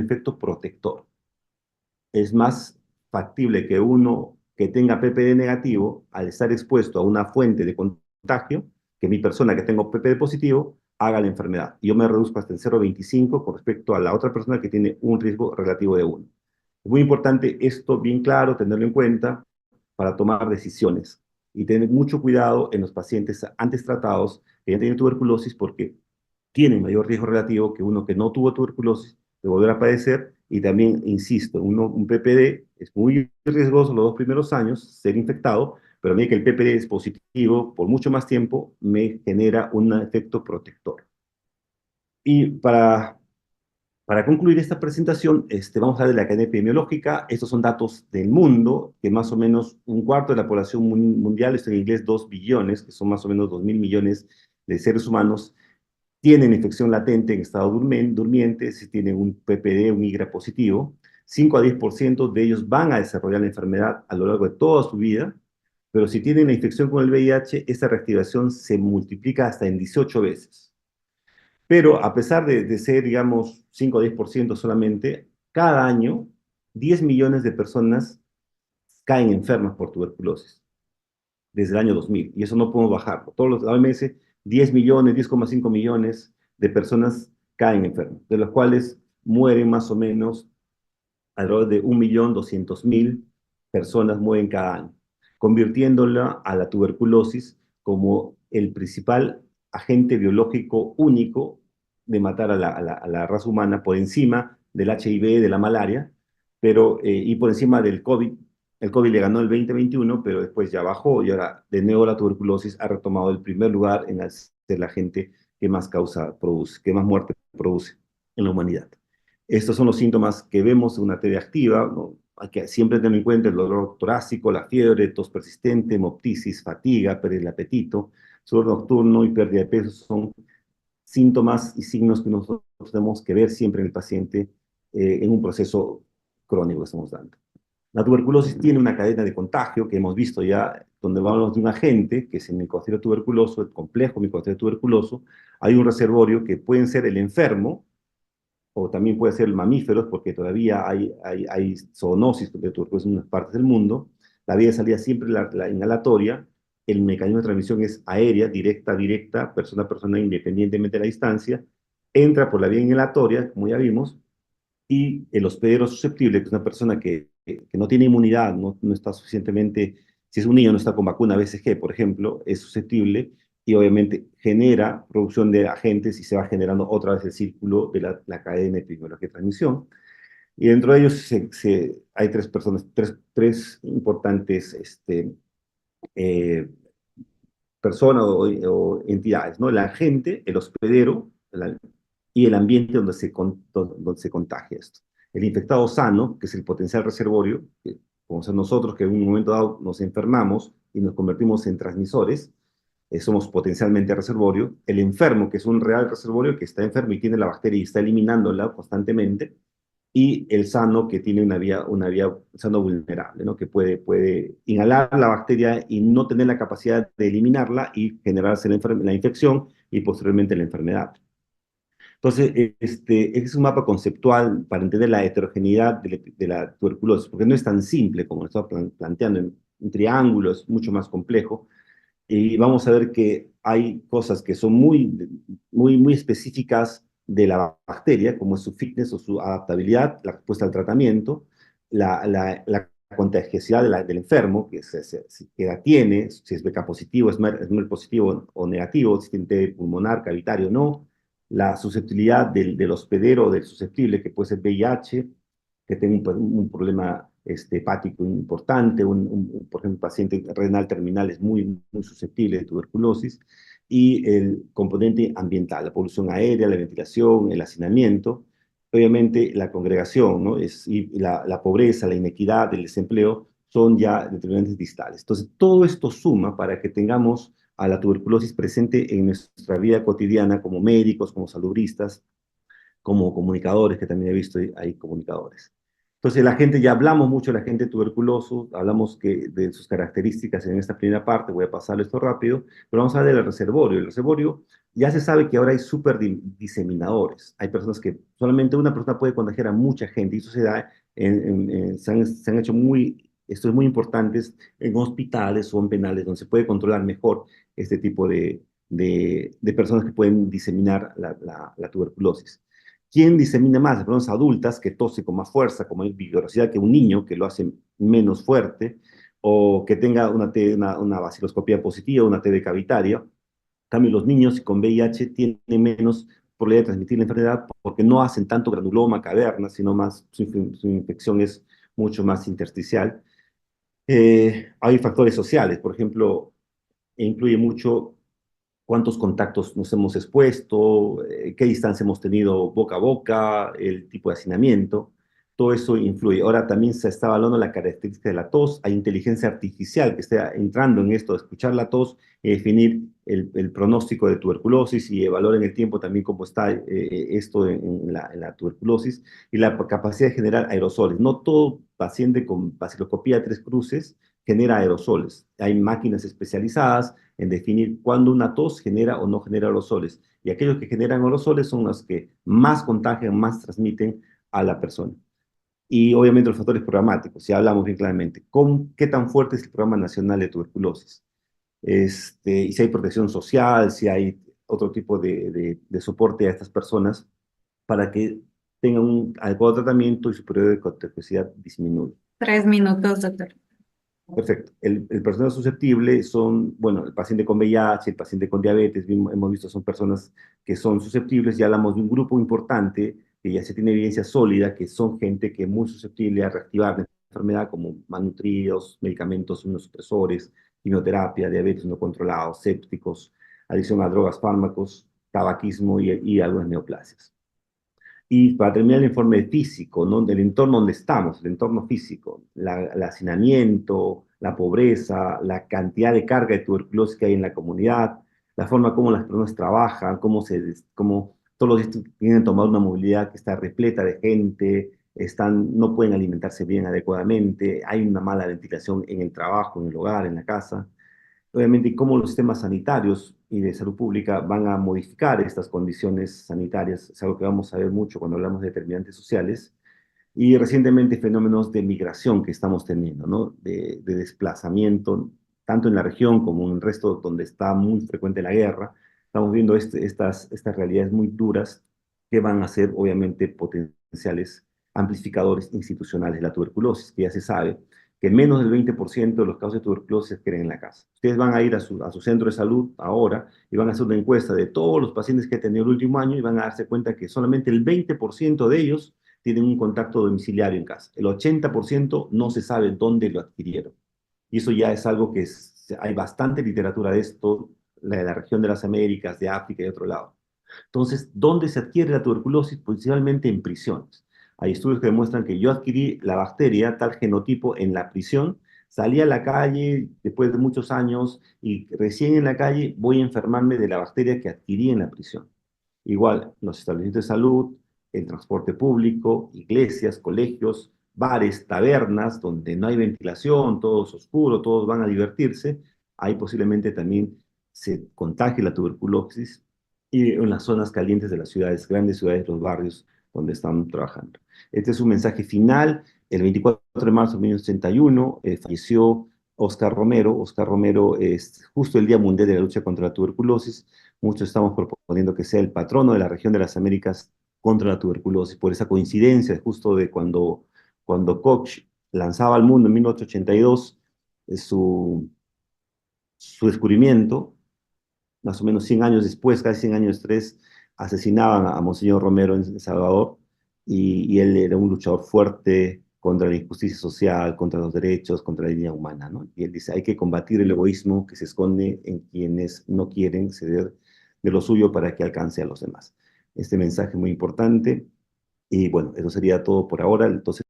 efecto protector. Es más factible que uno que tenga PPD negativo, al estar expuesto a una fuente de contagio, que mi persona que tengo PPD positivo haga la enfermedad. Yo me reduzco hasta el 0,25 con respecto a la otra persona que tiene un riesgo relativo de 1. Es muy importante esto bien claro, tenerlo en cuenta para tomar decisiones y tener mucho cuidado en los pacientes antes tratados que ya tienen tuberculosis porque tienen mayor riesgo relativo que uno que no tuvo tuberculosis de volver a padecer. Y también, insisto, un PPD es muy riesgoso los 2 primeros años ser infectado, pero a mí que el PPD es positivo por mucho más tiempo me genera un efecto protector. Y para concluir esta presentación, vamos a hablar de la cadena epidemiológica. Estos son datos del mundo, que más o menos un cuarto de la población mundial, esto en inglés 2 billones, que son más o menos 2.000 millones de seres humanos, tienen infección latente en estado durmiente, si tienen un PPD, un IGRA positivo. 5 a 10% de ellos van a desarrollar la enfermedad a lo largo de toda su vida, pero si tienen la infección con el VIH, esta reactivación se multiplica hasta en 18 veces. Pero a pesar de ser, digamos, 5 o 10% solamente, cada año 10 millones de personas caen enfermas por tuberculosis desde el año 2000, y eso no podemos bajarlo. Todos los OMS, 10 millones, 10,5 millones de personas caen enfermas, de los cuales mueren más o menos alrededor de 1.200.000 personas mueren cada año, convirtiéndola a la tuberculosis como el principal agente biológico único de matar a la raza humana por encima del HIV, de la malaria, y por encima del COVID. El COVID le ganó el 2021, pero después ya bajó y ahora de nuevo la tuberculosis ha retomado el primer lugar en ser la gente que más causa produce, que más muerte produce en la humanidad. Estos son los síntomas que vemos en una TB activa, ¿no? Hay que siempre tener en cuenta el dolor torácico, la fiebre, tos persistente, hemoptisis, fatiga, pérdida del apetito, sudor nocturno y pérdida de peso son síntomas y signos que nosotros tenemos que ver siempre en el paciente en un proceso crónico que estamos dando. La tuberculosis tiene una cadena de contagio que hemos visto ya, donde hablamos de un agente, que es el micobacterio tuberculoso, el complejo micobacterio tuberculoso. Hay un reservorio que pueden ser el enfermo, o también puede ser mamíferos, porque todavía hay zoonosis de tuberculosis en unas partes del mundo. La vía de salida siempre la inhalatoria. El mecanismo de transmisión es aérea, directa, persona a persona, independientemente de la distancia. Entra por la vía inhalatoria, como ya vimos, y el hospedero susceptible, que es una persona que no tiene inmunidad, no está suficientemente, si es un niño no está con vacuna BCG, por ejemplo, es susceptible y obviamente genera producción de agentes y se va generando otra vez el círculo de la cadena epidemiológica de transmisión. Y dentro de ellos hay tres personas, tres importantes eh, personas o entidades, ¿no? El agente, el hospedero y el ambiente donde se contagia esto. El infectado sano, que es el potencial reservorio, que, como ser nosotros que en un momento dado nos enfermamos y nos convertimos en transmisores, somos potencialmente reservorio. El enfermo, que es un real reservorio que está enfermo y tiene la bacteria y está eliminándola constantemente, y el sano que tiene una vía sano vulnerable, ¿no? Que puede inhalar la bacteria y no tener la capacidad de eliminarla y generarse la infección y posteriormente la enfermedad. Entonces, es un mapa conceptual para entender la heterogeneidad de la tuberculosis, porque no es tan simple como lo estaba planteando en un triángulo, es mucho más complejo. Y vamos a ver que hay cosas que son muy específicas de la bacteria, como es su fitness o su adaptabilidad, la respuesta al tratamiento, la contagiosidad del enfermo, que la tiene, si es BK positivo, es positivo o negativo, si tiene pulmonar, cavitario o no, la susceptibilidad del hospedero o del susceptible, que puede ser VIH, que tenga un problema hepático importante, por ejemplo, un paciente renal terminal es muy susceptible de tuberculosis, y el componente ambiental, la polución aérea, la ventilación, el hacinamiento, obviamente la congregación, ¿no? Y la pobreza, la inequidad, el desempleo son ya determinantes distales. Entonces, todo esto suma para que tengamos a la tuberculosis presente en nuestra vida cotidiana como médicos, como salubristas, como comunicadores, que también he visto hay comunicadores. Entonces, la gente, ya hablamos mucho de la gente tuberculoso, hablamos de sus características en esta primera parte, voy a pasar esto rápido, pero vamos a hablar del reservorio. El reservorio Ya se sabe que ahora hay súper diseminadores. Hay personas que solamente una persona puede contagiar a mucha gente y eso se da se han hecho esto es muy importantes en hospitales o en penales donde se puede controlar mejor este tipo de personas que pueden diseminar la tuberculosis. ¿Quién disemina más? Las personas adultas que tosen con más fuerza, con más vigorosidad que un niño, que lo hace menos fuerte, o que tenga una vaciloscopía positiva, una TB cavitaria. En cambio, los niños con VIH tienen menos probabilidad de transmitir la enfermedad porque no hacen tanto granuloma, caverna, sino más su infección es mucho más intersticial. Hay factores sociales, por ejemplo, incluye mucho cuántos contactos nos hemos expuesto, qué distancia hemos tenido boca a boca, el tipo de hacinamiento, todo eso influye. Ahora también se está evaluando la característica de la tos, hay inteligencia artificial que está entrando en esto de escuchar la tos y definir el pronóstico de tuberculosis y evaluar en el tiempo también cómo está esto en la tuberculosis y la capacidad de generar aerosoles. No todo paciente con baciloscopía tres cruces genera aerosoles. Hay máquinas especializadas en definir cuándo una tos genera o no genera aerosoles. Y aquellos que generan aerosoles son los que más contagian, más transmiten a la persona. Y obviamente los factores programáticos, si hablamos bien claramente, ¿qué tan fuerte es el Programa Nacional de Tuberculosis? Y si hay protección social, si hay otro tipo de soporte a estas personas para que tengan un adecuado tratamiento y su periodo de contagiosidad disminuya. 3 minutos, doctor. Perfecto. El personal susceptible son, bueno, el paciente con VIH, el paciente con diabetes, hemos visto son personas que son susceptibles, ya hablamos de un grupo importante que ya se tiene evidencia sólida, que son gente que es muy susceptible a reactivar la enfermedad como malnutridos, medicamentos inmunosupresores, quimioterapia, diabetes no controlado, sépticos, adicción a drogas, fármacos, tabaquismo y algunas neoplasias. Y para terminar el informe físico, ¿no? Del entorno donde estamos, el entorno físico, el hacinamiento, la pobreza, la cantidad de carga de tuberculosis que hay en la comunidad, la forma como las personas trabajan, cómo todos los días tienen que tomar una movilidad que está repleta de gente, no pueden alimentarse bien adecuadamente, hay una mala ventilación en el trabajo, en el hogar, en la casa obviamente, cómo los sistemas sanitarios y de salud pública van a modificar estas condiciones sanitarias. Es algo que vamos a ver mucho cuando hablamos de determinantes sociales. Y recientemente fenómenos de migración que estamos teniendo, ¿no? De desplazamiento, tanto en la región como en el resto donde está muy frecuente la guerra. Estamos viendo estas realidades muy duras que van a ser, obviamente, potenciales amplificadores institucionales de la tuberculosis, que ya se sabe que menos del 20% de los casos de tuberculosis se creen en la casa. Ustedes van a ir a su centro de salud ahora y van a hacer una encuesta de todos los pacientes que han tenido el último año y van a darse cuenta que solamente el 20% de ellos tienen un contacto domiciliario en casa. El 80% no se sabe dónde lo adquirieron. Y eso ya es algo hay bastante literatura de esto, de la región de las Américas, de África y de otro lado. Entonces, ¿dónde se adquiere la tuberculosis? Principalmente en prisiones. Hay estudios que demuestran que yo adquirí la bacteria, tal genotipo, en la prisión, salí a la calle después de muchos años y recién en la calle voy a enfermarme de la bacteria que adquirí en la prisión. Igual, los establecimientos de salud, el transporte público, iglesias, colegios, bares, tabernas, donde no hay ventilación, todo es oscuro, todos van a divertirse, ahí posiblemente también se contagie la tuberculosis y en las zonas calientes de las ciudades, grandes ciudades, los barrios donde están trabajando. Este es un mensaje final. El 24 de marzo de 1981 falleció Oscar Romero. Oscar Romero es justo el Día Mundial de la Lucha contra la Tuberculosis. Muchos estamos proponiendo que sea el patrono de la región de las Américas contra la tuberculosis, por esa coincidencia justo de cuando Koch lanzaba al mundo en 1882 su descubrimiento, más o menos 100 años después, casi 100 años después, asesinaban a Monseñor Romero en El Salvador y él era un luchador fuerte contra la injusticia social, contra los derechos, contra la dignidad humana, ¿no? Y él dice, hay que combatir el egoísmo que se esconde en quienes no quieren ceder de lo suyo para que alcance a los demás. Este mensaje es muy importante y bueno, eso sería todo por ahora. Entonces,